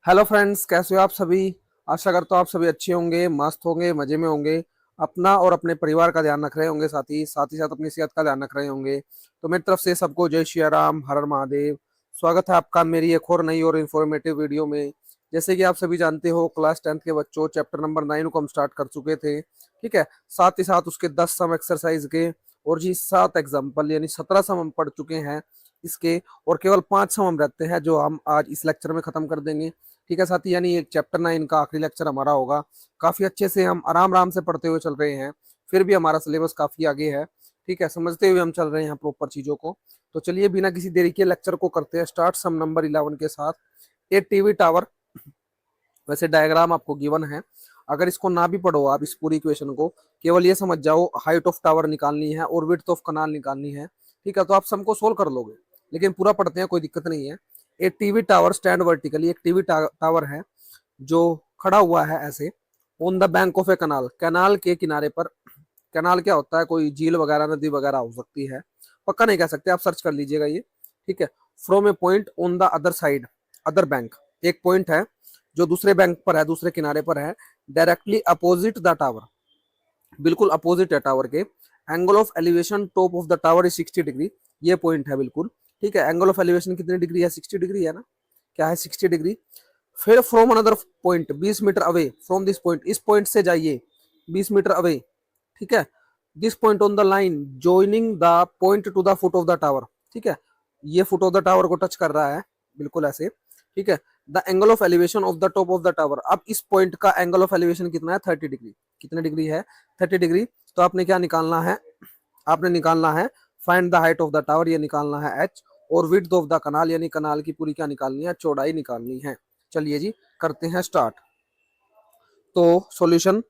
Hello friends, कैसे हो आप सभी। आशा करता हूँ आप सभी अच्छे होंगे, मस्त होंगे, मजे में होंगे। अपना और अपने परिवार का ध्यान रख रहे होंगे, साथ ही साथ अपनी सेहत का ध्यान रख रहे होंगे। तो मेरी तरफ से सबको जय श्री राम, हर हर महादेव। स्वागत है आपका मेरी एक और नई और इन्फॉर्मेटिव वीडियो में। जैसे कि आप सभी जानते हो, क्लास 10th के बच्चों, चैप्टर नंबर 9 को हम स्टार्ट कर चुके थे। ठीक है। साथ ही साथ उसके 10 सम एक्सरसाइज के और जी 7 एग्जाम्पल यानी 17 सम हम पढ़ चुके हैं इसके। और केवल 5 सम हम रहते हैं जो हम आज इस लेक्चर में खत्म कर देंगे। ठीक है साथी, यानी ये चैप्टर 9 का आखिरी लेक्चर हमारा होगा। काफी अच्छे से हम आराम आराम से पढ़ते हुए चल रहे हैं। फिर भी हमारा सिलेबस काफी आगे है। ठीक है, समझते हुए हम चल रहे हैं प्रॉपर चीजों को। तो चलिए बिना किसी देरी के लेक्चर को करते हैं स्टार्ट। सम नंबर 11 के साथ एक टीवी टावर। वैसे डायग्राम आपको गिवन है। अगर इसको ना भी पढ़ो आप इस पूरी इक्वेशन को, केवल ये समझ जाओ हाइट ऑफ टावर निकालनी है और विड्थ ऑफ कनाल निकालनी है। ठीक है, तो आप सम को सोल्व कर लोगे। लेकिन पूरा पढ़ते हैं, कोई दिक्कत नहीं है। एक टीवी टावर स्टैंड वर्टिकली, एक टीवी टावर है जो खड़ा हुआ है ऐसे on the bank of a canal, canal के किनारे पर। कैनाल क्या होता है? कोई झील वगैरह, नदी वगैरह हो सकती है, पक्का नहीं कह सकते, आप सर्च कर लीजिएगा ये। ठीक है। From a point on the other side, other bank, एक पॉइंट है जो दूसरे बैंक पर है, दूसरे किनारे पर है। डायरेक्टली अपोजिट द टावर, बिल्कुल अपोजिट है टावर के। Angle of elevation top of the tower is 60 degree, ये पॉइंट है बिल्कुल। ठीक है, एंगल ऑफ एलिवेशन कितनी डिग्री है? 60 डिग्री है ना। क्या है? 60 डिग्री। फिर from another point 20 metre away from this point, इस पॉइंट से जाइए 20 मीटर अवे। ठीक है। This point on the line joining the point to the foot of the tower. ठीक है, ये फुट ऑफ द टावर को टच कर रहा है, बिल्कुल ऐसे। ठीक है। The angle of elevation of the top of the tower, अब इस पॉइंट का एंगल ऑफ एलिवेशन कितना है? 30 डिग्री। कितने डिग्री है? 30 डिग्री। तो आपने क्या निकालना है? आपने निकालना है find the height of the tower, ये निकालना है एच। और विड्थ ऑफ द कनाल, यानी कनाल की पूरी क्या निकालनी है? चौड़ाई निकालनी है। चलिए जी, करते हैं स्टार्ट। तो सॉल्यूशन,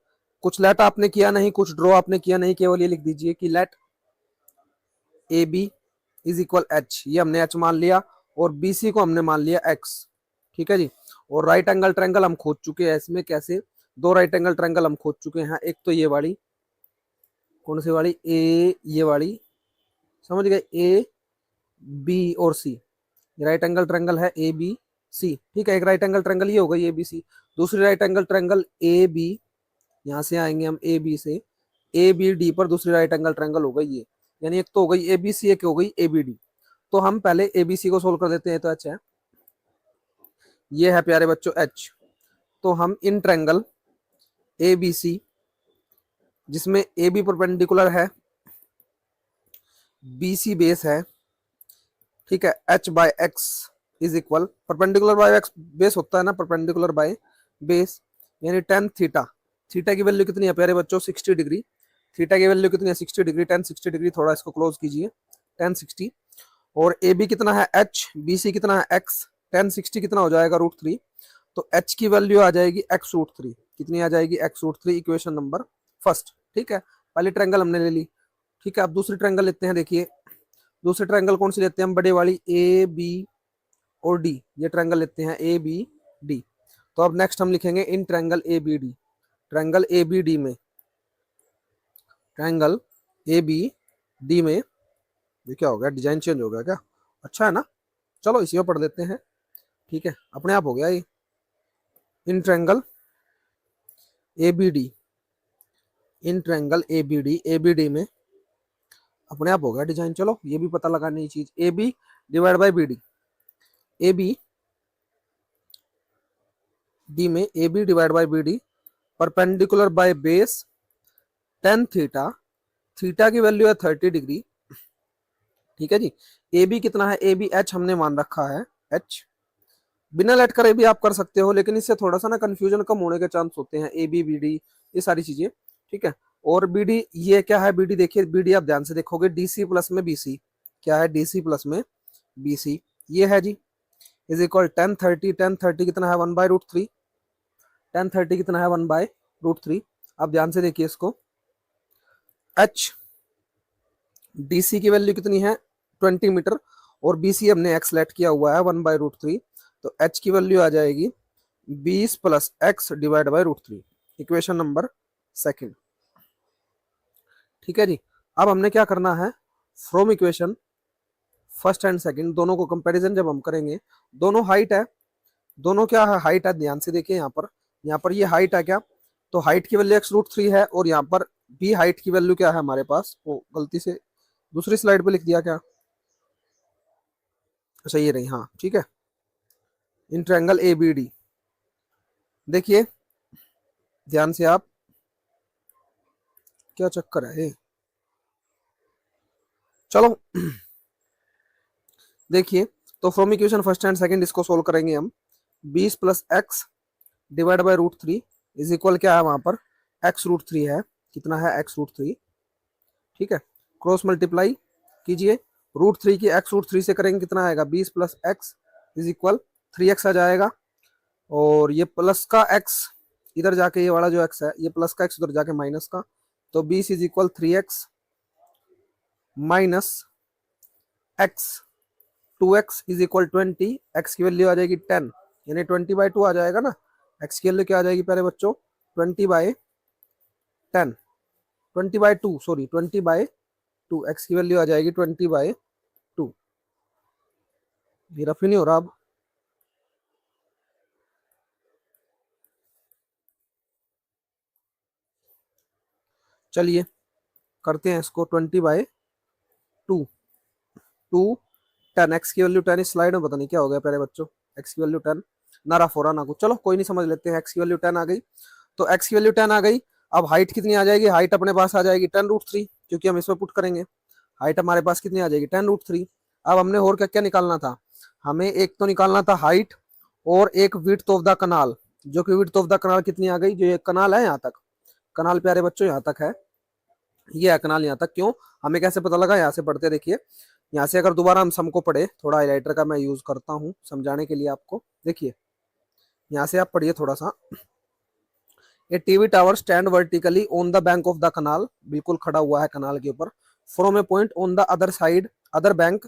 कुछ लेट आपने किया नहीं, कुछ ड्रॉ आपने किया नहीं, केवल ये लिख दीजिए कि let A B is equal H, ये हमने एच मान लिया। और बी सी को हमने मान लिया एक्स। ठीक है जी। और राइट एंगल ट्रायंगल हम खोज चुके हैं इसमें। कैसे? दो राइट एंगल ट्रायंगल हम खोज चुके हैं। एक तो ये वाली, कौन सी वाली? ए, ये वाली, समझ गए? ए बी और सी, राइट एंगल ट्रायंगल है ए बी सी। ठीक है, एक राइट एंगल ट्रायंगल ये हो गई ए बी सी। दूसरी right angle triangle A B, यहाँ से आएंगे हम ए बी से, ए बी डी पर दूसरी राइट एंगल ट्रायंगल हो गई ये। यानी एक तो हो गई ए बी सी, एक हो गई ए बी डी। तो हम पहले ए बी सी को सोल्व कर देते हैं। तो एच है, ये है प्यारे बच्चों एच। तो हम इन ट्रायंगल ए बी सी, जिसमें ए बी परपेंडिकुलर है, बी सी बेस है। ठीक है, H by X is equal, perpendicular by X base होता है ना, परपेंडिकुलर बाय बेस, यानी टेन थीटा। थीटा की वैल्यू कितनी है प्यारे बच्चों? 60 डिग्री। थीटा की वैल्यू कितनी है? 60 डिग्री। टेन 60 डिग्री, थोड़ा इसको क्लोज कीजिए, टेन 60। और ए बी कितना है? एच। बी सी कितना है? एक्स। टेन 60 कितना हो जाएगा? √3। तो एच की वैल्यू आ जाएगी x√3। कितनी आ जाएगी? x√3। Equation number first. ठीक है, पहली ट्रायंगल हमने ले ली। ठीक है, अब दूसरी ट्रायंगल लेते हैं। देखिए दूसरी ट्रायंगल कौन सी लेते हैं हम? बड़े वाली, ए बी और डी, ये ट्रायंगल लेते हैं ए बी डी। तो अब नेक्स्ट हम लिखेंगे in triangle A B D. Triangle A B D में, ट्रायंगल ए बी डी में, ये क्या हो गया? डिजाइन चेंज हो गया क्या? अच्छा है ना, चलो इसी में पढ़ देते हैं। ठीक है, अपने आप हो गया ये। In triangle A B D, in triangle A B D, A B D में अपने आप हो गया डिजाइन। चलो ये भी पता लगाने की चीज, A B divide by B D. A B D में A B divide by B D, perpendicular by base, tan theta. Theta की वैल्यू है 30 डिग्री। ठीक है जी। ए बी कितना है? ए बी एच हमने मान रखा है, एच। बिना लेट करे भी आप कर सकते हो, लेकिन इससे थोड़ा सा ना कंफ्यूजन कम होने के चांस होते हैं। ए बी बी डी, ये सारी चीजें। ठीक है। और बी डी, ये क्या है? बी डी देखिए, बी डी आप ध्यान से देखोगे, डी सी प्लस में बी सी। क्या है? डी सी प्लस में बी सी, ये है जी। Is equal 1030। 1030 कितना है? 1/√3। 1030 कितना है? 1/√3। आप ध्यान से देखिए इसको। एच, डी सी की वैल्यू कितनी है? 20 मीटर। और बी सी हमने एक्स लेट किया हुआ है 1/√3। तो एच की वैल्यू आ जाएगी 20 plus x divide by √3। Equation number second. ठीक है जी। अब हमने क्या करना है? From equation first and second, दोनों को कंपैरिजन जब हम करेंगे, दोनों हाइट है, दोनों क्या है, हाइट है, ध्यान से देखिए यहाँ पर ये हाइट है क्या, तो हाइट की वैल्यू x√3 है, और यहाँ पर बी हाइट की वैल्यू क्या है हमारे पास, वो गलती से दूसरी स्लाइड पे लिख दिया क्या, अच्छा ये रही, हाँ ठीक है, in triangle A B D. देखिए ध्यान से आप, क्या चक्कर है ये, चलो देखिए, तो from equation first and second इसको सोल्व करेंगे हम। 20 + x divide by √3 is equal क्या है वहां पर, x√3 है, कितना है x√3, ठीक है, क्रॉस मल्टीप्लाई कीजिए, √3 की x√3 से करेंगे कितना आएगा, 20 + x इज इक्वल 3x आ जाएगा, और ये प्लस का x इधर जाके, ये वाला जो x है ये प्लस का x उधर जाके माइनस का, तो 20 is equal 3x minus x, 2x is equal 20, x की वैल्यू आ जाएगी 10, यानी 20/2 आ जाएगा ना, x की वैल्यू क्या आ जाएगी प्यारे बच्चों, 20/10, 20/2 सॉरी 20/2, x की वैल्यू आ जाएगी 20/2। ये रफ ही नहीं हो रहा अब, चलिए करते हैं इसको, 20/2, 10, एक्स की वैल्यू 10, इस स्लाइड में पता नहीं क्या हो गया प्यारे बच्चों, एक्स की वैल्यू 10 ना रफ हो रहा ना कुछ, चलो कोई नहीं, समझ लेते हैं, एक्स की वैल्यू 10 आ गई, तो एक्स की वैल्यू 10 आ गई। अब हाइट कितनी आ जाएगी, हाइट अपने पास आ जाएगी 10√3, क्योंकि हम इसमें पुट करेंगे, हाइट हमारे पास कितनी आ जाएगी 10√3। अब हमने और क्या क्या निकालना था, हमें एक तो निकालना था हाइट, और एक विड्थ ऑफ द कनाल, जो कि विड्थ ऑफ द कनाल कितनी आ गई, जो ये कनाल है यहाँ तक, कनाल प्यारे बच्चों यहाँ तक है, ये है कनाल यहाँ तक, क्यों, हमें कैसे पता लगा, यहाँ से पढ़ते देखिए, यहाँ से अगर दोबारा हम सम को पढ़े, थोड़ा हाईलाइटर का मैं यूज करता हूँ समझाने के लिए आपको, देखिए यहाँ से आप पढ़िए थोड़ा सा, a TV tower stand vertically on the bank of the canal, बिल्कुल खड़ा हुआ है कनाल के ऊपर, from a point on the other side, other bank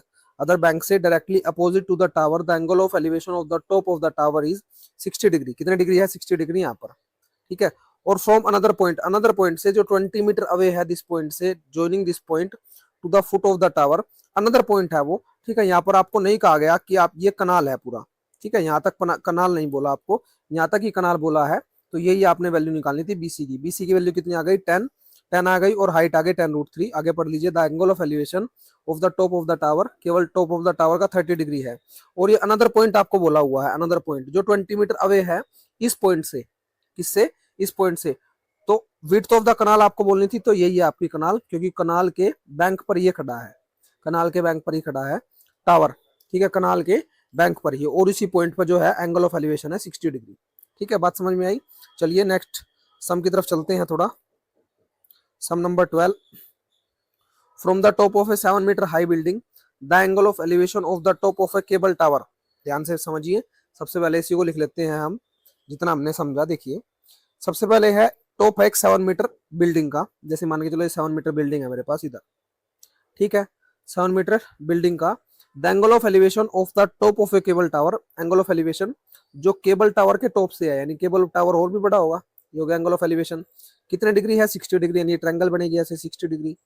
से directly opposite to the tower, the angle of elevation of the top of the tower is 60 degree, कितने degree है 60 degree यहाँ पर, ठीक है, और फ्रॉम अनदर पॉइंट से जो 20 मीटर अवे है दिस पॉइंट से, joining this point to the foot of the tower, another point है वो, ठीक है, यहाँ पर आपको नहीं कहा गया कि आप ये कनाल है पूरा, ठीक है, यहाँ तक कनाल नहीं बोला आपको, यहाँ तक ही कनाल बोला है, तो यही आपने वैल्यू निकालनी थी बीसी की वैल्यू कितनी आ गई 10 आ गई, और हाइट आ गई 10√3, आगे पढ़ लीजिए, the angle of elevation of the top of the tower, केवल टॉप ऑफ द टावर का 30 डिग्री है, और ये अनदर पॉइंट आपको बोला हुआ है, अनदर पॉइंट जो 20 मीटर अवे है इस पॉइंट से, किससे, इस पॉइंट से, तो विड्थ ऑफ द कनाल आपको बोलनी थी, तो यही है आपकी कनाल, क्योंकि कनाल के बैंक पर ये खड़ा है, कनाल के बैंक पर ही खड़ा है टावर, ठीक है, कनाल के बैंक पर ही, और इसी पॉइंट पर जो है एंगल ऑफ एलिवेशन है 60 डिग्री, ठीक है, बात समझ में आई। चलिए नेक्स्ट सम की तरफ चलते हैं थोड़ा, sum number 12, from the top of a 7 metre high building, the angle of elevation of the top of a cable tower, ध्यान से समझिए, सबसे पहले इसी को लिख लेते हैं हम, जितना हमने समझा, देखिए सबसे पहले है टॉप है एक 7 मीटर बिल्डिंग का, जैसे मान के चलो 7 मीटर बिल्डिंग है मेरे पास इधर, ठीक है, 7 मीटर बिल्डिंग का, the angle of elevation of the top of a cable tower, angle of elevation जो केबल टावर के टॉप से है, यानी केबल टावर और भी बड़ा होगा, ये हो गया एंगल ऑफ एलिवेशन, कितने डिग्री है 60 डिग्री, यानी ट्रायंगल बनेगी ऐसे 60 डिग्री,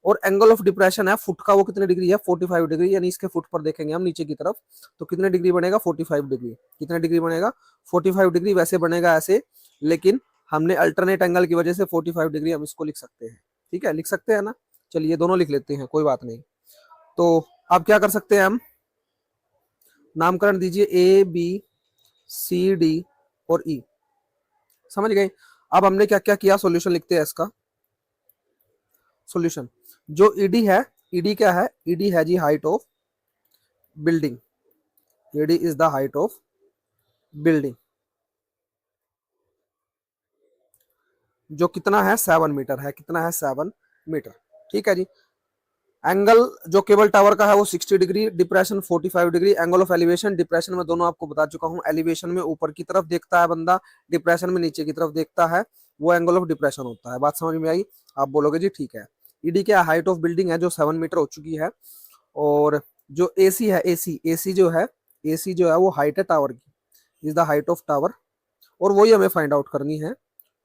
और एंगल ऑफ डिप्रेशन है फुट का, वो कितने डिग्री है 45 डिग्री, यानी इसके फुट पर देखेंगे हम नीचे की तरफ, तो कितने डिग्री बनेगा 45 डिग्री, कितने डिग्री बनेगा 45 डिग्री, वैसे बनेगा ऐसे, लेकिन हमने अल्टरनेट एंगल की वजह से 45 डिग्री हम इसको लिख सकते हैं, ठीक है, लिख सकते हैं ना, चलिए दोनों लिख लेते हैं, कोई बात नहीं, तो अब क्या कर सकते हैं हम, नामकरण दीजिए ए बी सी डी और ई, समझ गए। अब हमने क्या क्या किया, सॉल्यूशन लिखते हैं इसका, सॉल्यूशन जो ईडी है, ईडी क्या है, ईडी है जी height of building, ED is the height of building, जो कितना है 7 मीटर है, कितना है 7 मीटर, ठीक है जी। एंगल जो केबल टावर का है वो 60 degree, depression 45 degree, angle of elevation, depression में दोनों आपको बता चुका हूं, एलिवेशन में ऊपर की तरफ देखता है बंदा, डिप्रेशन में नीचे की तरफ देखता है, वो एंगल ऑफ डिप्रेशन होता है, बात समझ में आई, आप बोलोगे जी ठीक है। ईडी क्या हाइट ऑफ बिल्डिंग है जो 7 मीटर हो चुकी है, और जो एसी है, एसी जो है, एसी जो है वो हाइट है टावर की, is the height of tower, और वही हमें फाइंड आउट करनी है,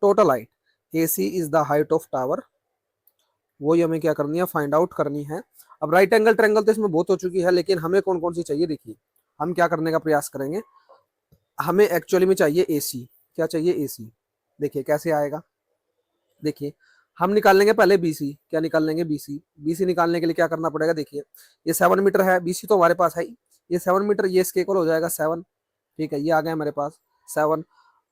total height, AC is the height of tower, वही हमें क्या करनी है, फाइंड आउट करनी है। अब राइट एंगल ट्रायंगल तो इसमें बहुत हो चुकी है, लेकिन हमें कौन कौन सी चाहिए, देखिए हम क्या करने का प्रयास करेंगे, हमें एक्चुअली में चाहिए एसी। क्या चाहिए? एसी। देखिए कैसे आएगा, देखिए हम निकाल लेंगे पहले बीसी। क्या निकाल लेंगे? बीसी। बीसी निकालने के लिए क्या करना पड़ेगा? देखिए ये 7 मीटर है, बीसी तो हमारे पास है ही, ये 7 मीटर, ये इसके इक्वल हो जाएगा 7। ठीक है, ये आ गया मेरे पास 7।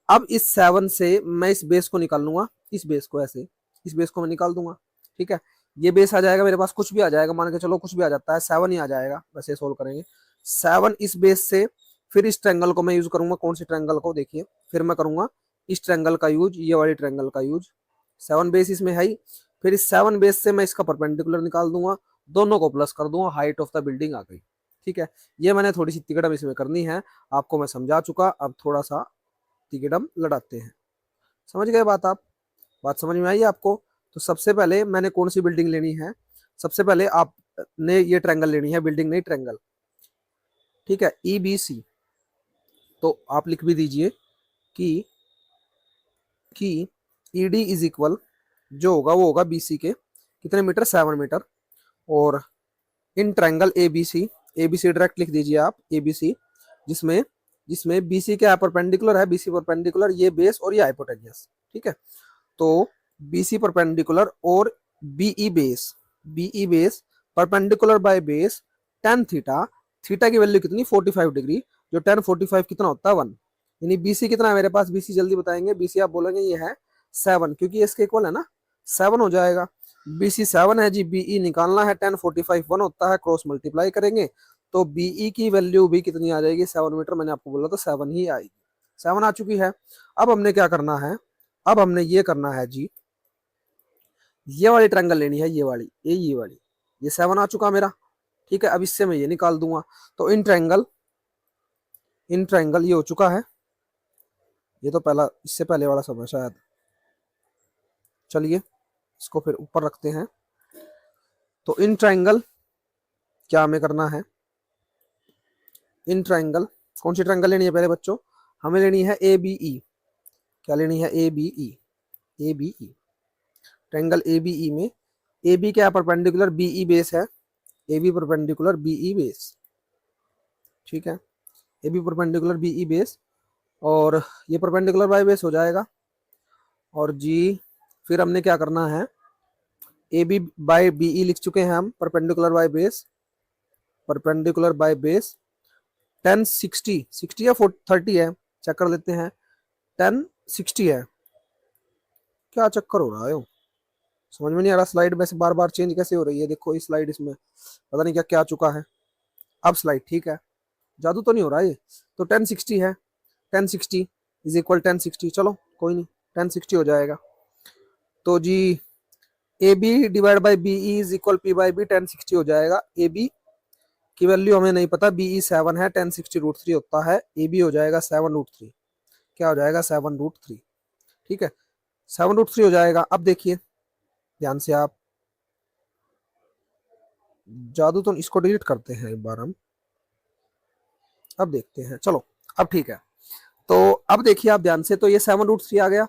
अब इस 7 से मैं इस बेस को निकाल लूंगा, इस बेस को ऐसे, इस बेस को मैं निकाल दूंगा। ठीक है, ये बेस आ जाएगा मेरे पास, कुछ भी आ जाएगा, मान के चलो कुछ भी आ जाता है, 7 ही आ जाएगा, वैसे सोल्व करेंगे। 7 इस बेस से, फिर इस ट्रायंगल को मैं यूज करूंगा, कौन सी ट्रायंगल को? देखिए फिर मैं करूंगा इस ट्रायंगल का यूज, ये वाली ट्रायंगल का यूज। 7 बेस इसमें है ही, फिर इस 7 बेस से मैं इसका परपेंडिकुलर निकाल दूंगा, दोनों को प्लस कर दूंगा, हाइट ऑफ द बिल्डिंग आ गई। ठीक है, ये मैंने थोड़ी सी तिकड़म इसमें करनी है, आपको मैं समझा चुका, अब थोड़ा सा तिकड़म लड़ाते हैं। समझ गए बात आप? बात समझ में आई आपको? तो सबसे पहले मैंने कौन सी बिल्डिंग लेनी है? सबसे पहले आपने ये ट्रायंगल लेनी है, बिल्डिंग नहीं ट्रायंगल। ठीक है, ई बी सी। तो आप लिख भी दीजिए कि ई डी इज इक्वल, जो होगा वो होगा बी सी के कितने मीटर? 7 मीटर। और in triangle A B C, A B C direct लिख दीजिए आप, ए बी सी, जिसमें जिसमें बी सी क्या परपेंडिकुलर है? बी सी परपेंडिकुलर, ये बेस और ये हाइपोटेन्यूस। ठीक है, तो बी सी परपेंडिकुलर और B E base, B E base perpendicular by base tan theta, theta की वैल्यू कितनी? 45 डिग्री, जो 10 45 कितना होता है? 1। यानी बीसी कितना है मेरे पास? बीसी जल्दी बताएंगे, बीसी आप बोलेंगे ये है 7, क्योंकि ये इसके इक्वल है ना, 7 हो जाएगा। बीसी 7 है जी, बीई निकालना है, 10 45 1 होता है, क्रॉस मल्टीप्लाई करेंगे तो बीई की वैल्यू भी कितनी आ जाएगी? 7 मीटर। मैंने आपको बोला तो 7 ही आएगी, 7 आ चुकी है। अब हमने क्या करना है? अब हमने ये करना है जी, ये वाली ट्रायंगल लेनी है, ये वाली, ये वाली, ये 7 आ चुका मेरा। ठीक है, अब इससे मैं ये निकाल दूंगा, तो इन ट्रायंगल, इन ट्रायंगल ये हो चुका है, ये तो पहला, इससे पहले वाला सब है शायद। चलिए इसको फिर ऊपर रखते हैं। तो इन ट्रायंगल क्या हमें करना है? इन ट्रायंगल, कौन सी ट्रायंगल लेनी है पहले बच्चों? हमें लेनी है ए बी ई। क्या लेनी है? A B E, A B E. Triangle A B E में ए बी क्या परपेंडिकुलर बीई बेस है, A B perpendicular B E base. ठीक है, A B perpendicular B E base, और ये परपेंडिकुलर बाय बेस हो जाएगा। और जी फिर हमने क्या करना है? ए बी बाय बीई लिख चुके हैं हम, perpendicular by base, perpendicular by base 10 60, 60 या 30 है, चेक कर लेते हैं। 10 60 है, क्या चक्कर हो रहा है? समझ में नहीं आ रहा, स्लाइड में से बार बार चेंज कैसे हो रही है? देखो इस स्लाइड, इसमें पता नहीं क्या क्या आ चुका है। अब स्लाइड ठीक है, जादू तो नहीं हो रहा ये? तो 10 60 है, 10 60 इज इक्वल 10 60, चलो कोई नहीं, 10 60 हो जाएगा। तो जी A B divide by B is equal P by B, 10 60 हो जाएगा। ए बी की वैल्यू हमें नहीं पता, बी ई 7 है, 10 60 √3 होता है, ए बी हो जाएगा 7 √3। क्या हो जाएगा? 7 √3। ठीक है, 7 √3 हो जाएगा। अब देखिए ध्यान से आप, जादू तो इसको डिलीट करते हैं एक बार हम, अब देखते हैं, चलो अब ठीक है। तो अब देखिए आप ध्यान से, तो ये 7 √3 आ गया।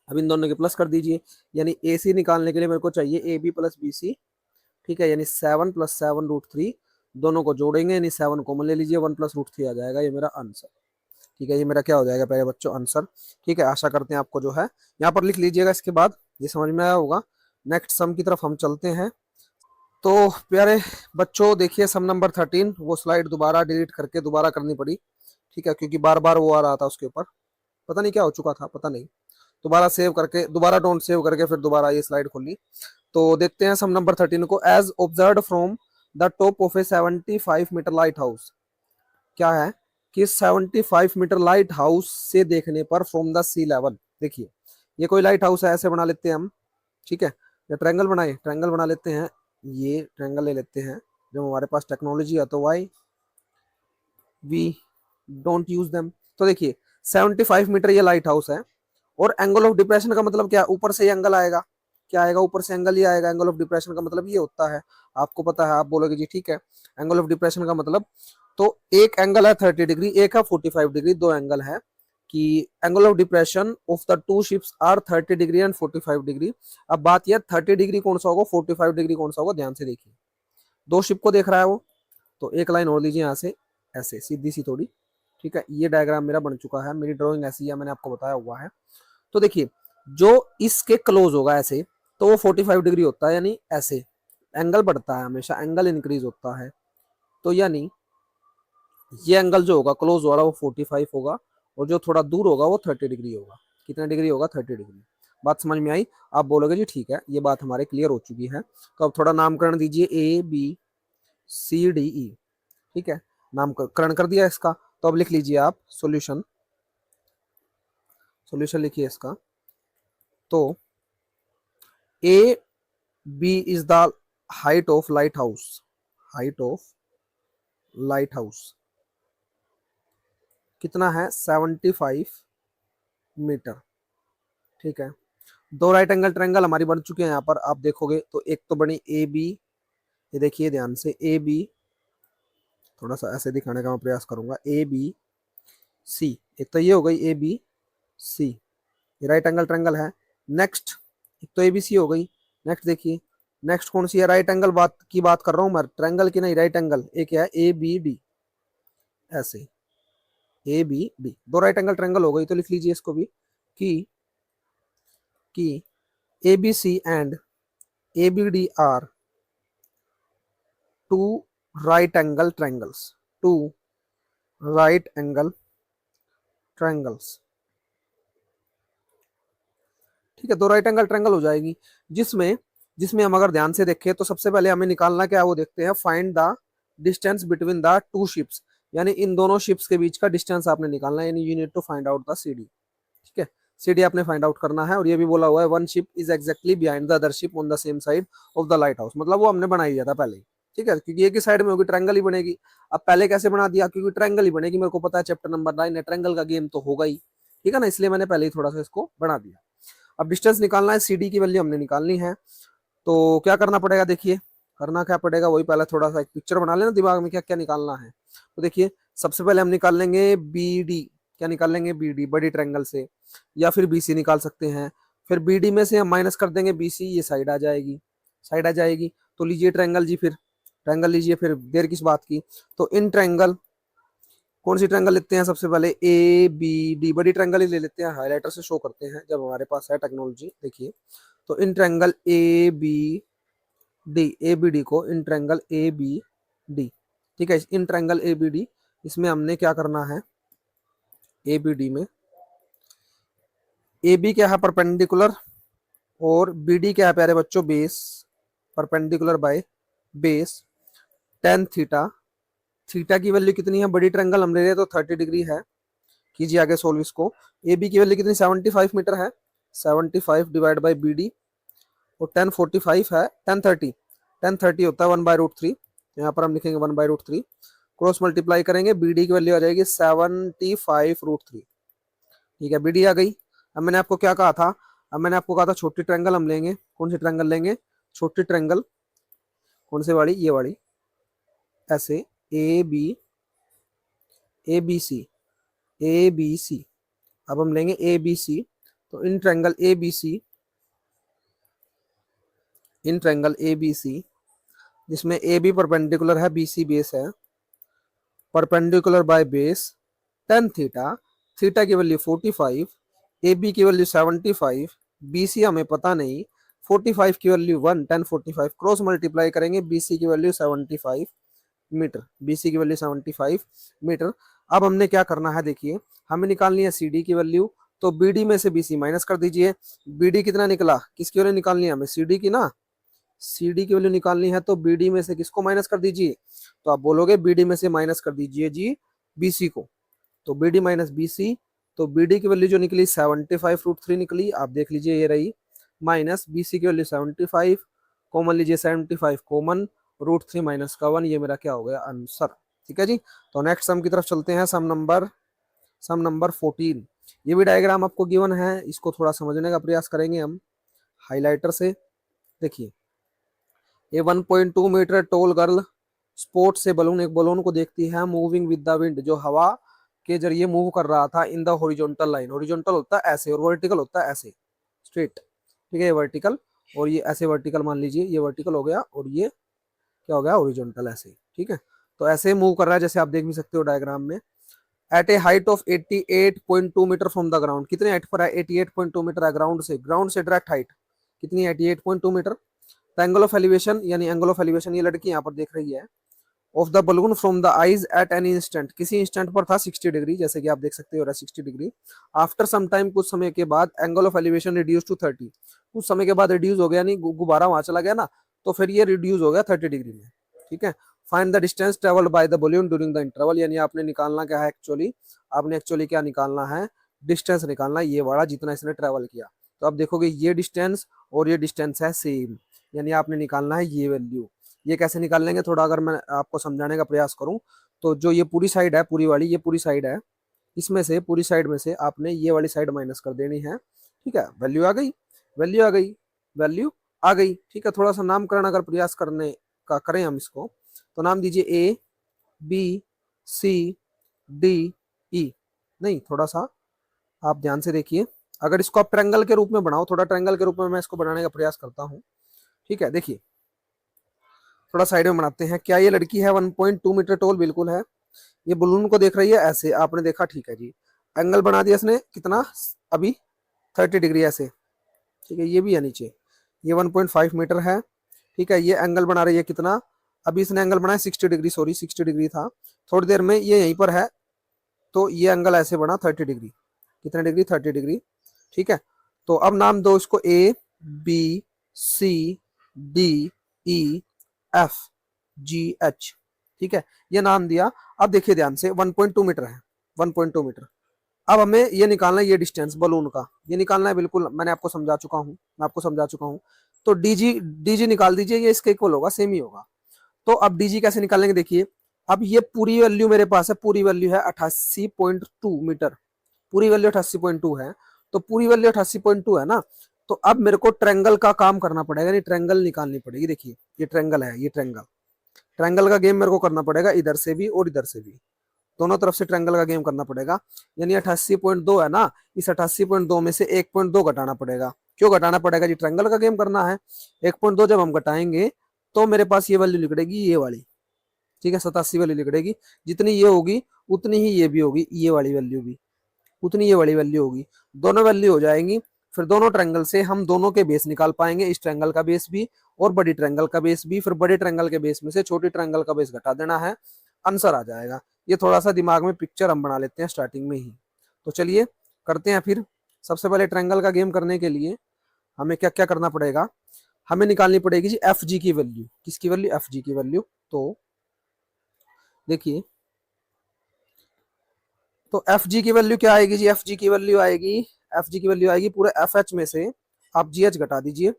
अब इन दोनों के प्लस कर दीजिए, यानी ए सी निकालने के लिए मेरे को चाहिए A B plus B C. ठीक है, यानी 7 + 7 √3, दोनों को जोड़ेंगे यानी 7 कॉमन ले लीजिए, 1 + √3 आ जाएगा, ये मेरा आंसर। ठीक है, ये मेरा क्या हो जाएगा पहले बच्चों? आंसर। ठीक है, आशा करते हैं आपको जो है यहाँ पर लिख लीजिएगा, इसके बाद ये समझ में आया होगा। नेक्स्ट सम की तरफ हम चलते हैं। तो प्यारे बच्चों देखिए सम नंबर 13, वो स्लाइड दोबारा डिलीट करके दोबारा करनी पड़ी। ठीक है, क्योंकि बार बार वो आ रहा था उसके ऊपर, पता नहीं क्या हो चुका था, पता नहीं। दोबारा सेव करके, दोबारा डोंट सेव करके फिर दोबारा ये स्लाइड खोली। तो देखते हैं सम नंबर 13 को। As observe from the top of a 75 metre lighthouse. क्या है कि 75 मीटर लाइट हाउस से देखने पर फ्रॉम द सी लेवल, देखिए ये कोई लाइट हाउस है, ऐसे बना लेते हैं हम। ठीक है, या ट्रायंगल बनाए, ट्रायंगल बना लेते हैं, ये ट्रायंगल ले लेते हैं। जब हमारे पास टेक्नोलॉजी है तो why we don't use them. तो देखिए 75 मीटर ये लाइट हाउस है, और एंगल ऑफ डिप्रेशन का मतलब क्या? ऊपर से एंगल आएगा, क्या आएगा? ऊपर से एंगल ही आएगा। एंगल ऑफ डिप्रेशन का मतलब ये होता है, आपको पता है, आप बोलोगे जी ठीक है, एंगल ऑफ डिप्रेशन का मतलब, तो एक एंगल है 30 डिग्री, एक है 45 डिग्री, दो एंगल है कि angle of depression of the two ships are 30 degree and 45 degree. अब बात यह 30 डिग्री कौन सा होगा, 45 डिग्री कौन सा होगा? ध्यान से देखिए, दो शिप को देख रहा है वो, तो एक लाइन और लीजिए यहाँ से, ऐसे सीधी सी थोड़ी। ठीक है, ये डायग्राम मेरा बन चुका है, मेरी ड्राइंग ऐसी है, मैंने आपको बताया हुआ है। तो देखिए जो इसके क्लोज होगा ऐसे, तो वो 45 डिग्री होता है, यानी ऐसे एंगल बढ़ता है हमेशा, एंगल इंक्रीज होता है। तो यानी ये एंगल जो होगा क्लोज वाला वो 45 होगा, और जो थोड़ा दूर होगा वो 30 डिग्री होगा। कितना डिग्री होगा? 30 डिग्री। बात समझ में आई? आप बोलोगे जी ठीक है, ये बात हमारे क्लियर हो चुकी है। तो अब थोड़ा नामकरण दीजिए, ए बी सी डी ई। ठीक है, नामकरण कर दिया इसका। तो अब लिख लीजिए आप सॉल्यूशन, सॉल्यूशन लिखिए इसका। तो A B is the height of lighthouse, height of lighthouse कितना है? 75 मीटर। ठीक है, दो राइट एंगल ट्रायंगल हमारी बन चुके हैं यहाँ पर, आप देखोगे तो एक तो बनी ए बी, ये देखिए ध्यान से, ए बी, थोड़ा सा ऐसे दिखाने का मैं प्रयास करूंगा, ए बी सी, एक तो ये हो गई ए बी सी, ये राइट एंगल ट्रायंगल है। नेक्स्ट एक तो ए बी सी हो गई। नेक्स्ट देखिए, नेक्स्ट कौन सी है? राइट एंगल बात कर रहा हूँ मैं, ट्रायंगल की नहीं, राइट एंगल। एक है ए बी डी, ऐसे ए बी डी, दो राइट एंगल ट्रायंगल हो गई। तो लिख लीजिए इसको भी कि A B C and A B D are two right angle triangles, two right angle triangles. ठीक है, दो राइट एंगल ट्रायंगल हो जाएगी, जिसमें जिसमें हम अगर ध्यान से देखें तो सबसे पहले हमें निकालना क्या है वो देखते हैं। Find the distance between the two ships, यानी इन दोनों शिप्स के बीच का डिस्टेंस आपने निकालना है, यानी you need to find out the C D. ठीक है, सीडी आपने फाइंड आउट करना है। और ये भी बोला हुआ है one ship is exactly behind the other ship on the same side of the light house, मतलब वो हमने बनाई दिया था पहले ही। ठीक है, क्योंकि एक ही साइड में होगी, ट्रायंगल ही बनेगी। अब पहले कैसे बना दिया? क्योंकि ट्रायंगल ही बनेगी, मेरे को पता है चैप्टर नंबर 9 है, ट्रायंगल का गेम तो होगा ही। ठीक है ना, इसलिए मैंने पहले ही थोड़ा सा इसको बना दिया। अब डिस्टेंस निकालना है, सीडी की वैल्यू हमने निकालनी है। तो क्या करना पड़ेगा? देखिए करना क्या पड़ेगा, वही पहले थोड़ा सा एक पिक्चर बना लेना दिमाग में, क्या क्या निकालना है। तो देखिए सबसे पहले हम निकाल लेंगे बी डी। क्या निकाल लेंगे? बी डी, बड़ी ट्रायंगल से, या फिर बी सी निकाल सकते हैं। फिर बी डी में से हम माइनस कर देंगे बी सी, ये साइड आ जाएगी, साइड आ जाएगी। तो लीजिए ट्रायंगल जी, फिर ट्रायंगल लीजिए, फिर देर किस बात की। तो इन ट्रायंगल, कौन सी ट्रायंगल लेते हैं सबसे पहले? ए बी डी, बड़ी ट्रायंगल ही ले लेते हैं, हाईलाइटर से शो करते हैं जब हमारे पास है टेक्नोलॉजी। देखिए तो in triangle A B D, A B D को in triangle A B D. ठीक है, in triangle A B D, इसमें हमने क्या करना है? ए बी डी में ए बी क्या है? परपेंडिकुलर, और बी डी क्या है प्यारे बच्चों? Base, perpendicular by base, tan theta. Theta की वैल्यू कितनी है? बड़ी ट्रायंगल हम ले रहे हैं तो 30 डिग्री है। कीजिए आगे सोल्व इसको। ए बी की वैल्यू कितनी? 75 मीटर है, 75 डिवाइड बाई बी डी, और 1045 है, 1030, 1030 होता है 1/√3। यहाँ पर हम लिखेंगे 1/√3, क्रॉस मल्टीप्लाई करेंगे, बी डी की वैल्यू आ जाएगी 75√3। ठीक है, बी डी आ गई। अब मैंने आपको क्या कहा था? अब मैंने आपको कहा था छोटी ट्रायंगल हम लेंगे। कौन सी ट्रायंगल लेंगे? छोटी ट्रायंगल, कौन से वाली? ये वाली, ऐसे A B, A B C, A B C. अब हम लेंगे ए बी सी। तो in triangle A B C, in triangle A B C, जिसमें ए बी परपेंडिकुलर है, बी सी बेस है, perpendicular by base, tan theta, theta की value 45, A B की value 75, B C हमें पता नहीं, 45 की वैल्यू 1, 1045, क्रॉस मल्टीप्लाई करेंगे, बी सी की वैल्यू 75 मीटर, बी सी की वैल्यू 75 मीटर। अब हमने क्या करना है? देखिए हमें निकालनी है सी डी की वैल्यू। तो बी डी में से बी सी माइनस कर दीजिए। बी डी कितना निकला? किसकी वैल्यू निकालनी है हमें? सी डी की ना, सी डी की वैल्यू निकालनी है। तो बी डी में से किसको माइनस कर दीजिए? तो आप बोलोगे बी डी में से माइनस कर दीजिए जी बी सी को। तो B D minus B C, तो बी डी की वैल्यू जो निकली 75√3 निकली, आप देख लीजिए ये रही, माइनस बी सी की वैल्यू 75, कॉमन लीजिए 75 कॉमन, √3 माइनस का 1, ये मेरा क्या हो गया? आंसर। ठीक है जी, तो नेक्स्ट सम की तरफ चलते हैं। सम नंबर 14। ये भी डायग्राम आपको गिवन है, इसको थोड़ा समझने का प्रयास करेंगे हम हाइलाइटर से। देखिए ये 1.2 मीटर टोल गर्ल स्पोर्ट से बलून, एक बलून को देखती है मूविंग विद द विंड, जो हवा के जरिए मूव कर रहा था, in the horizontal line. Horizontal होता है ऐसे, और वर्टिकल होता है ऐसे, स्ट्रेट। ठीक है, ये वर्टिकल, और ये ऐसे वर्टिकल मान लीजिए, ये वर्टिकल हो गया, और ये क्या हो गया? हॉरिजॉन्टल, ऐसे। ठीक है, तो ऐसे मूव कर रहा है, जैसे आप देख भी सकते हो डायग्राम में। At a height of 88.2 metre from the ground, कितने हाइट पर है, 88.2 मीटर है ग्राउंड से डायरेक्ट हाइट कितनी है, 88.2 metre. The angle of elevation, यानी एंगल ऑफ एलिवेशन ये लड़की यहाँ पर देख रही है, of the balloon from the eyes at any instant, किसी इंस्टेंट पर था 60 डिग्री, जैसे कि आप देख सकते हो 60 डिग्री। आफ्टर सम टाइम, कुछ समय के बाद, angle of elevation reduce to 30, कुछ समय के बाद रिड्यूस हो गया, यानी गुब्बारा वहां चला गया ना, तो फिर ये रिड्यूस हो गया 30 डिग्री में, ठीक है। Find the distance travelled by the balloon during the interval, यानी आपने निकालना क्या है एक्चुअली, आपने एक्चुअली क्या निकालना है, डिस्टेंस निकालना है, ये वाला जितना इसने ट्रेवल किया। तो आप देखोगे ये डिस्टेंस और ये डिस्टेंस है सेम, यानी आपने निकालना है ये वैल्यू। ये कैसे निकाल लेंगे, थोड़ा अगर मैं आपको समझाने का प्रयास करूं, तो जो ये पूरी साइड है, पूरी वाली ये पूरी साइड है, इसमें से पूरी साइड में से आपने ये वाली साइड माइनस कर देनी है, ठीक है। वैल्यू आ गई, वैल्यू आ गई, वैल्यू आ गई, ठीक है। थोड़ा सा नामकरण अगर प्रयास करने का करें हम इसको, तो नाम दीजिए ए बी सी डी ई। नहीं, थोड़ा सा आप ध्यान से देखिए, अगर इसको आप ट्रायंगल के रूप में बनाओ, थोड़ा ट्रायंगल के रूप में मैं इसको बनाने का प्रयास करता हूँ, ठीक है। देखिए थोड़ा साइड में बनाते हैं, क्या ये लड़की है 1.2 मीटर टोल, बिल्कुल है। ये बलून को देख रही है ऐसे, आपने देखा, ठीक है जी। एंगल बना दिया इसने कितना, अभी 30 डिग्री ऐसे, ठीक है। ये भी है नीचे, ये 1.5 मीटर है, ठीक है। ये एंगल बना रही है कितना, अभी इसने एंगल बनाया 60 डिग्री, सॉरी 60 डिग्री था, थोड़ी देर में ये यहीं पर है, तो ये एंगल ऐसे बना 30 डिग्री, कितने डिग्री, 30 डिग्री, ठीक है। तो अब नाम दो इसको A B C D E F G H, ठीक है, ये नाम दिया। अब देखिए ध्यान से, 1.2 मीटर है, 1.2 मीटर। अब हमें ये निकालना है, ये डिस्टेंस बलून का ये निकालना है, बिल्कुल मैंने आपको समझा चुका हूँ, मैं आपको समझा चुका हूँ। तो डीजी डीजी निकाल दीजिए, ये इसके इक्वल होगा, सेम ही होगा। तो अब डीजी कैसे निकालेंगे, देखिए अब ये पूरी वैल्यू मेरे पास है, पूरी वैल्यू है 88.2 मीटर, पूरी वैल्यू 88.2 है, तो पूरी वैल्यू 88.2 है ना। तो अब मेरे को ट्रायंगल का काम करना पड़ेगा, यानी ट्रायंगल निकालनी पड़ेगी। देखिए ये ट्रायंगल है, ये ट्रायंगल, ट्रायंगल का गेम मेरे को करना पड़ेगा, इधर से भी और इधर से भी, दोनों तरफ से ट्रायंगल का गेम करना पड़ेगा। यानी 88.2 है ना, इस 88.2 में से 1.2 घटाना पड़ेगा। क्यों घटाना पड़ेगा जी, ट्रायंगल का गेम करना है। 1.2 जब हम घटाएंगे तो मेरे पास ये वैल्यू निकलेगी, ये वाली, ठीक है, 87 वाली निकलेगी। जितनी ये होगी उतनी ही ये भी होगी, ये वाली वैल्यू भी उतनी ये वाली वैल्यू होगी, दोनों वैल्यू हो जाएंगी। फिर दोनों ट्रायंगल से हम दोनों के बेस निकाल पाएंगे, इस ट्रायंगल का बेस भी और बड़ी ट्रायंगल का बेस भी। फिर बड़े ट्रायंगल के बेस में से छोटी ट्रायंगल का बेस घटा देना है, आंसर आ जाएगा। ये थोड़ा सा दिमाग में पिक्चर हम बना लेते हैं स्टार्टिंग में ही। तो चलिए करते हैं फिर। सबसे पहले ट्रायंगल का गेम करने के लिए हमें क्या क्या करना पड़ेगा, हमें निकालनी पड़ेगी जी एफ जी की वैल्यू। किसकी वैल्यू, एफ जी की वैल्यू। तो देखिए, तो एफ जी की वैल्यू क्या आएगी जी, एफ जी की वैल्यू आएगी, एफ जी की वैल्यू आएगी पूरे एफ एच में से आप जी एच घटा दीजिए,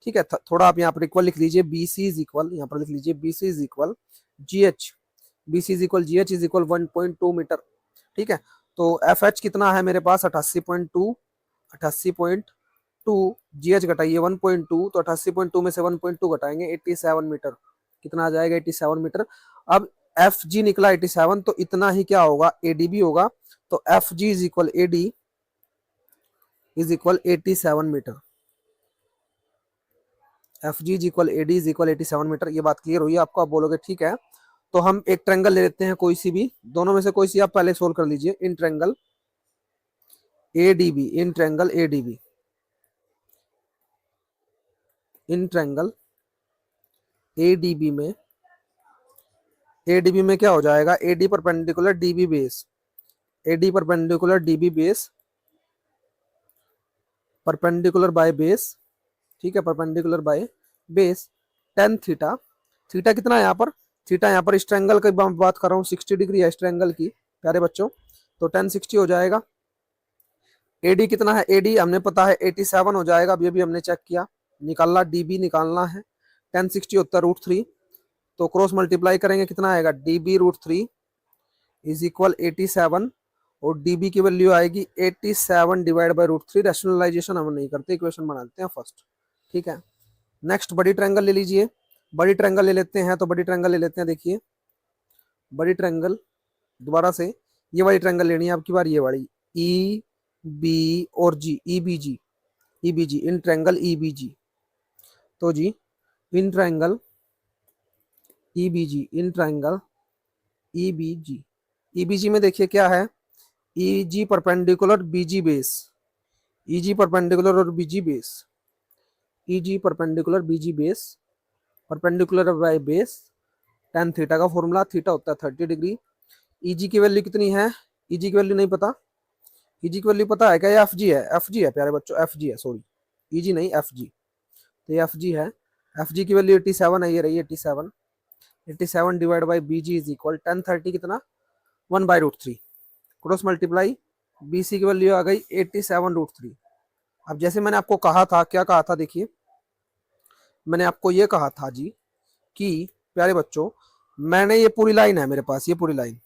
ठीक है। थोड़ा आप यहाँ पर इक्वल लिख लीजिए, बी सी इज इक्वल, यहाँ पर लिख लीजिए B C is equal G H, B C is equal G H is equal 1.2 metre, ठीक है। तो एफ एच कितना है मेरे पास 88.2, 88.2 जी एच घटाइए 1.2, तो 88.2 में से 1.2 घटाएंगे 87 मीटर, कितना आ जाएगा 87 मीटर। अब एफ जी निकला 87, तो इतना ही क्या होगा, एडी भी होगा। तो F G is equal A D is equal 87 metre, F G is equal A D is equal 87 metre. ये बात क्लियर हुई आपको, आप बोलोगे ठीक है। तो हम एक ट्रायंगल ले लेते हैं, कोई सी भी, दोनों में से कोई सी आप पहले सोल्व कर लीजिए। In triangle A D B, in triangle A D B, in triangle A D B में, एडीबी में क्या हो जाएगा, A D perpendicular D B base, A D perpendicular D B base, perpendicular by base, ठीक है, perpendicular by base, tan theta. Theta कितना है यहाँ पर, थीटा यहाँ पर इस ट्रायंगल की बात कर रहा हूँ, 60 डिग्री है इस ट्रायंगल की प्यारे बच्चों, तो 1060 हो जाएगा। एडी कितना है, एडी हमने पता है 87 हो जाएगा, अभी अभी हमने चेक किया, निकालना डीबी निकालना है, 1060 होता है √3, तो क्रॉस मल्टीप्लाई करेंगे कितना आएगा, डीबी √3 इज इक्वल 87, और डीबी की वैल्यू आएगी 87 डिवाइड बाई √3। रैशनलाइजेशन हम नहीं करते, इक्वेशन बना लेते हैं फर्स्ट, ठीक है। नेक्स्ट बड़ी ट्रायंगल ले लीजिए, बड़ी ट्रायंगल ले लेते हैं, तो बड़ी ट्रायंगल ले लेते हैं। देखिए बड़ी ट्रायंगल, दोबारा से ये वाली ट्रायंगल लेनी है आपकी बार, ये वाली ई बी और G, E B G, E B G, in triangle E B G. तो जी in triangle E B G, in triangle E B G, E B G में देखिए क्या है, E G perpendicular B G base, E G perpendicular और B G base, E G perpendicular B G base, perpendicular by base, tan theta का formula, theta होता है 30 degree. ई जी की value कितनी है, ई जी की वैल्यू नहीं पता, ई जी की वैल्यू पता है क्या, ये एफ जी है, एफ जी है प्यारे बच्चों, एफ जी है, सॉरी ई जी नहीं एफ जी, तो ये एफ जी है, एफ जी की वैल्यू 87 है, ये रही 87, 87 divide by B G is equal 1030 कितना 1/√3, क्रॉस मल्टीप्लाई, बी सी की वैल्यू आ गई 87√3। अब जैसे मैंने आपको कहा था, क्या कहा था देखिए, मैंने आपको ये कहा था जी कि प्यारे बच्चों, मैंने ये पूरी लाइन है मेरे पास, ये पूरी लाइन,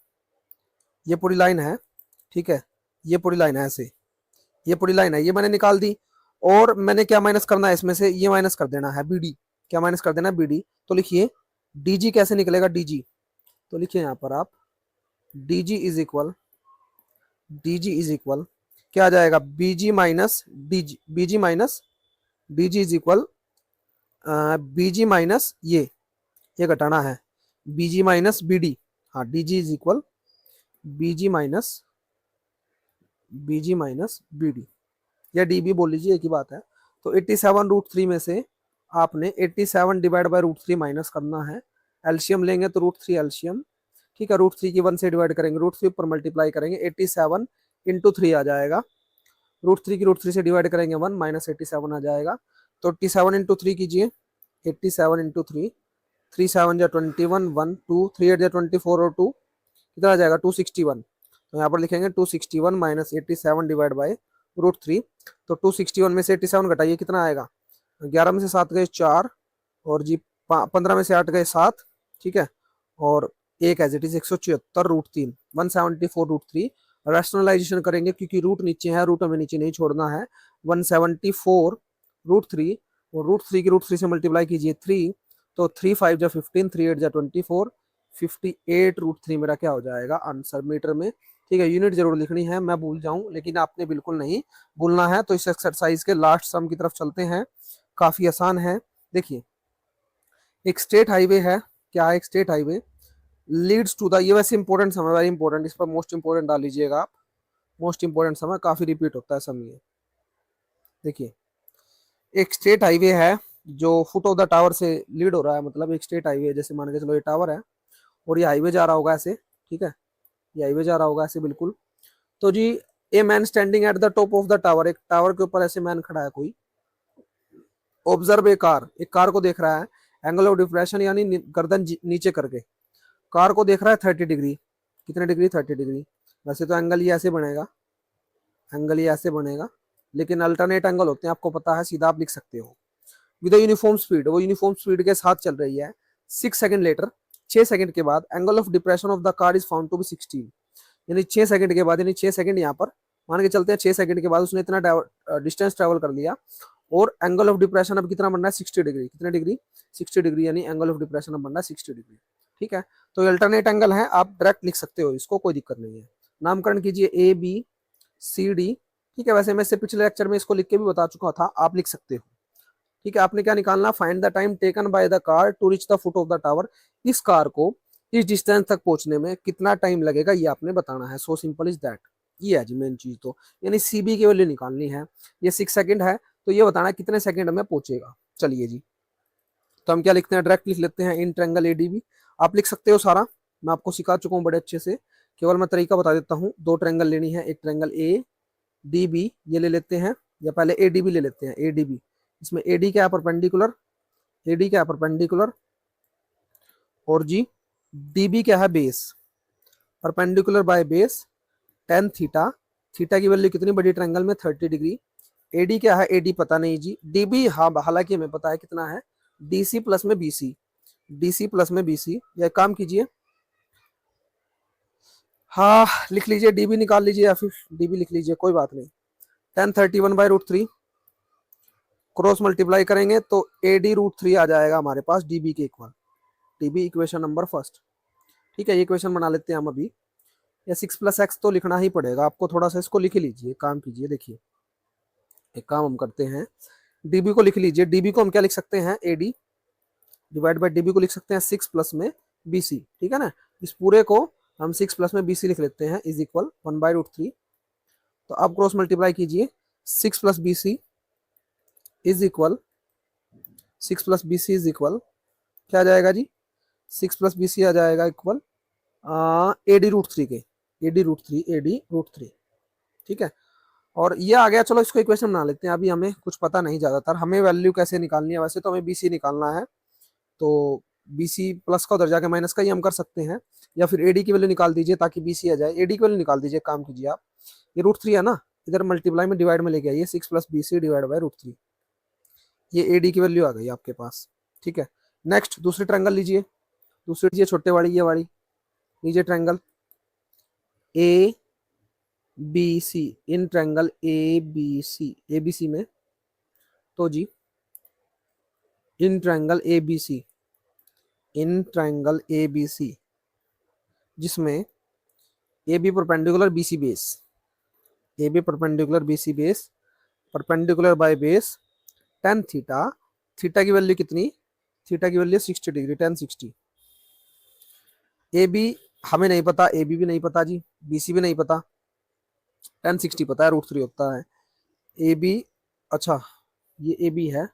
ये पूरी लाइन है, ठीक है, ये पूरी लाइन है ऐसे, ये पूरी लाइन है, ये मैंने निकाल दी, और मैंने क्या माइनस करना है इसमें से, ये माइनस कर देना है बी डी, क्या माइनस कर देना है बी डी, तो लिखिए डी जी कैसे निकलेगा, डी जी, तो लिखिए यहाँ पर आप D G is equal, D G is equal क्या आ जाएगा, B G minus D G, B G minus D G is equal, B G minus ये घटाना है, B G minus B D, हाँ D G is equal B G minus B D, या D B बोल लीजिए, एक ही बात है। तो 87√3 में से आपने 87 डिवाइड बाय √3 माइनस करना है, एलसीएम लेंगे तो √3 एलसीएम, ठीक है, √3 की 1 से डिवाइड करेंगे, √3 पर मल्टीप्लाई करेंगे, 87 इंटू 3 आ जाएगा, √3 की √3 से डिवाइड करेंगे 1 माइनस 87 आ जाएगा, तो 87 इंटू 3 कीजिए, 87 इंटू 3, 3 7 जा 21, 1 2 3 8 जा 24 और 2 कितना आ जाएगा 261, तो यहाँ पर लिखेंगे 261 माइनस 87 डिवाइड बाई √3, तो 261 में से 87 घटाइए कितना आएगा, 11 में से 7 गए 4, और जी 15 में से 8 गए 7, ठीक है, और एक एज इट इज 174√3, 174√3, रैशनलाइजेशन करेंगे क्योंकि रूट नीचे है, रूट हमें नीचे नहीं छोड़ना है, 174√3, और √3 की √3 से मल्टीप्लाई कीजिए 3, तो 3 5 जा 15, 3 8 जा 24, 58√3 मेरा क्या हो जाएगा आंसर मीटर में, ठीक है, यूनिट जरूर लिखनी है, मैं भूल जाऊं लेकिन आपने बिल्कुल नहीं भूलना है। तो इस एक्सरसाइज के लास्ट सम की तरफ चलते हैं, काफी आसान है। देखिए एक स्टेट हाईवे है, क्या है, एक state highway leads to the, ये वैसे इंपॉर्टेंट सम है, वेरी इंपॉर्टेंट, इस पर मोस्ट इंपॉर्टेंट डाल लीजिएगा आप, मोस्ट इंपॉर्टेंट सम है, काफी रिपीट होता है सम ये। देखिए एक स्टेट हाईवे है जो फुट ऑफ द टावर से लीड हो रहा है, मतलब एक स्टेट हाईवे, जैसे मान के चलो ये टावर है और ये हाईवे जा रहा होगा ऐसे, ठीक है, ये हाईवे जा रहा होगा ऐसे बिल्कुल, तो जी a man standing at the top of the tower, एक टावर के ऊपर ऐसे मैन खड़ा है कोई, ऑब्जर्व ए कार, एक कार को देख रहा है, एंगल ऑफ डिप्रेशन यानी गर्दन नीचे करके, कार को देख रहा है 30 डिग्री, कितने डिग्री 30 डिग्री, वैसे तो एंगल ये ऐसे बनेगा, एंगल ये ऐसे बनेगा, लेकिन अल्टरनेट एंगल होते हैं आपको पता है, सीधा आप लिख सकते हो, विद यूनिफॉर्म स्पीड, वो यूनिफॉर्म स्पीड के साथ चल रही है, 6 सेकंड लेटर, 6 सेकंड के बाद angle of depression of the car is found to be 16, यानी 6 सेकंड के बाद, यानी 6 सेकंड यहाँ पर मान के चलते हैं, 6 सेकंड के बाद उसने इतना डिस्टेंस ट्रेवल कर लिया, और एंगल ऑफ डिप्रेशन अब कितना बनना है 60 डिग्री, कितने डिग्री 60 डिग्री, यानी एंगल ऑफ डिप्रेशन अब बनना है 60 डिग्री, ठीक है। तो अल्टरनेट एंगल है, आप डायरेक्ट लिख सकते हो इसको, कोई दिक्कत नहीं है, नामकरण कीजिए ए बी सी डी, ठीक है, वैसे मैं इससे पिछले लेक्चर में इसको लिख के भी बता चुका था, आप लिख सकते हो, ठीक है। आपने क्या निकालना, find the time taken by the car to reach the foot of the tower, इस कार को इस डिस्टेंस तक पहुंचने में कितना टाइम लगेगा ये आपने बताना है, सो सिंपल इज दैट, ये है जी मेन चीज, तो यानी सीबी की वैल्यू निकालनी है, ये 6 सेकंड है, तो ये बताना है कितने सेकंड में पहुंचेगा। चलिए जी, तो हम क्या लिखते हैं, डायरेक्ट लिख लेते हैं इन ट्रायंगल एडीबी, आप लिख सकते हो सारा, मैं आपको सिखा चुका हूँ बड़े अच्छे से, केवल मैं तरीका बता देता हूँ, 2 ट्रायंगल लेनी है, एक ट्रायंगल ए डी बी ये ले लेते हैं, या पहले ए डी बी ले लेते हैं, ए डी बी, इसमें ए डी क्या है परपेंडिकुलर, ए डी क्या है परपेंडिकुलर, और जी डी बी क्या है base, perpendicular by base, tan theta, theta की वैल्यू कितनी बड़ी ट्रायंगल में 30 डिग्री, एडी क्या है, एडी पता नहीं जी, डीबी हाँ हालांकि हमें पता है कितना है, डीसी प्लस में बीसी, डीसी प्लस में बीसी, या काम कीजिए, हाँ लिख लीजिए, डीबी निकाल लीजिए या फिर डीबी लिख लीजिए, कोई बात नहीं, 1031/√3 क्रॉस मल्टीप्लाई करेंगे तो एडी √3 आ जाएगा हमारे पास डीबी के equal, dB equation number first, ठीक है, ये इक्वेशन बना लेते हैं हम अभी, या 6+x तो लिखना ही पड़ेगा आपको, थोड़ा सा इसको लिख ही लीजिए, काम कीजिए, देखिए एक काम हम करते हैं, डीबी को लिख लीजिए, डीबी को हम क्या लिख सकते हैं, एडी डिवाइड बाय डीबी को लिख सकते हैं 6 प्लस में बीसी, ठीक है ना, इस पूरे को हम 6 प्लस में BC लिख लेते हैं इज इक्वल 1/√3। तो अब क्रॉस मल्टीप्लाई कीजिए, 6 plus B C is equal 6 plus B C is equal क्या आ जाएगा जी, 6 प्लस बी सी आ जाएगा इक्वल AD√3 के, AD√3 ठीक है। और ये आ गया, चलो इसको इक्वेशन बना लेते हैं। अभी हमें कुछ पता नहीं ज़्यादातर, हमें वैल्यू कैसे निकालनी है, वैसे तो हमें BC निकालना है, तो BC प्लस का उधर जाके माइनस का ही हम कर सकते हैं, या फिर AD की वैल्यू निकाल दीजिए ताकि BC आ जाए। AD की वैल्यू निकाल दीजिए, काम कीजिए आप, ये √3 है ना, इधर मल्टीप्लाई में डिवाइड में लेके आइए, 6 प्लस BC डिवाइड बाई √3, ये AD की वैल्यू आ गई आपके पास, ठीक है। नेक्स्ट दूसरी ट्रायंगल लीजिए, दूसरी लीजिए छोटे वाली, ये वाली लीजिए triangle ABC, in triangle ABC में, तो जी इन ट्रायंगल ABC जिसमें AB perpendicular BC base, AB perpendicular BC base, perpendicular by base tan theta, theta की वैल्यू कितनी, थीटा की वैल्यू 60 डिग्री, tan 60। AB हमें नहीं पता, AB भी नहीं पता जी, BC भी नहीं पता, tan 60 पता है, √3 होता है। AB, अच्छा ये AB है,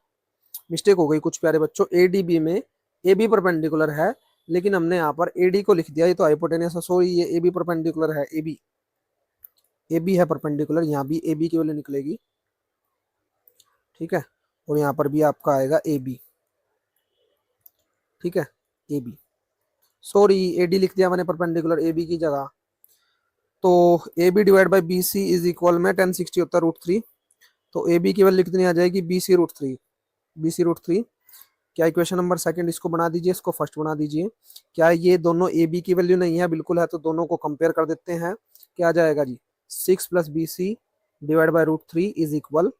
मिस्टेक हो गई कुछ प्यारे बच्चों, ADB में AB परपेंडिकुलर है, लेकिन हमने यहाँ पर AD को लिख दिया, ये तो हाइपोटेनस है, सॉरी ये AB परपेंडिकुलर है, AB है परपेंडिकुलर, यहाँ भी AB की वैल्यू निकलेगी, ठीक है। और यहाँ पर भी आपका आएगा AB, ठीक है, AB, सॉरी AD लिख दिया मैंने परपेंडिकुलर AB की जगह। तो AB divide by BC is equal में tan 60 होता है √3, तो AB की वैल्यू कितनी आ जाएगी, BC√3। क्या इक्वेशन नंबर सेकंड इसको बना दीजिए, इसको फर्स्ट बना दीजिए। क्या ये दोनों AB की वैल्यू नहीं है, बिल्कुल है, तो दोनों को कंपेयर कर देते हैं। क्या आ जाएगा जी, 6 plus BC divide by √3 is equal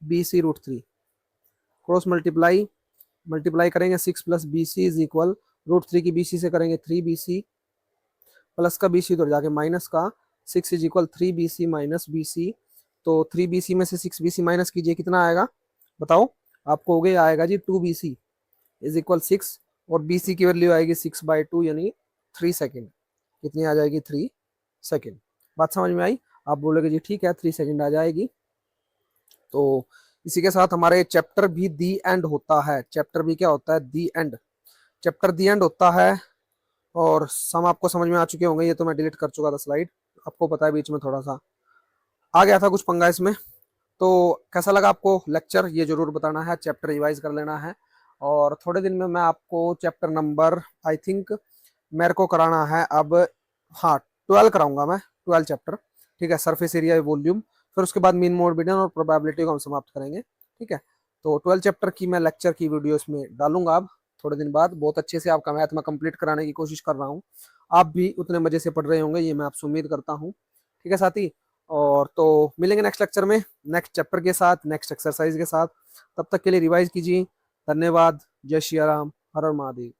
BC√3। Cross multiply करेंगे, 6 प्लस BC इज इक्वल √3 की BC से करेंगे 3BC, प्लस का BC उधर जाके माइनस का, 6 is equal 3BC minus BC, तो 3BC में से 6BC माइनस कीजिए, कितना आएगा बताओ, आपको हो गया, आएगा जी 2BC इज इक्वल 6, और BC की वैल्यू आएगी 6/2 यानी 3 सेकेंड, कितनी आ जाएगी 3 सेकेंड। बात समझ में आई, आप बोलोगे जी ठीक है 3 सेकेंड आ जाएगी। तो इसी के साथ हमारे चैप्टर भी दी एंड होता है, चैप्टर भी क्या होता है, दी एंड, चैप्टर दी एंड होता है। और सम आपको समझ में आ चुके होंगे, ये तो मैं डिलीट कर चुका था स्लाइड, आपको पता है बीच में थोड़ा सा आ गया था कुछ पंगा इसमें। तो कैसा लगा आपको लेक्चर, ये जरूर बताना है, चैप्टर रिवाइज कर लेना है। और थोड़े दिन में मैं आपको चैप्टर नंबर आई थिंक मेरे को कराना है अब, हाँ 12 कराऊंगा मैं, 12 चैप्टर, ठीक है, सरफेस एरिया वॉल्यूम, फिर उसके बाद मीन मोड मीडियन और प्रोबेबिलिटी को हम समाप्त करेंगे, ठीक है। तो 12 चैप्टर की मैं लेक्चर की वीडियो इसमें डालूंगा अब थोड़े दिन बाद, बहुत अच्छे से आपका मैथ में कंप्लीट कराने की कोशिश कर रहा हूँ, आप भी उतने मजे से पढ़ रहे होंगे, ये मैं आपसे उम्मीद करता हूँ, ठीक है साथी। और तो मिलेंगे नेक्स्ट लेक्चर में, नेक्स्ट चैप्टर के साथ, नेक्स्ट एक्सरसाइज के साथ, तब तक के लिए रिवाइज कीजिए। धन्यवाद, जय श्री राम, हर हर महादेव।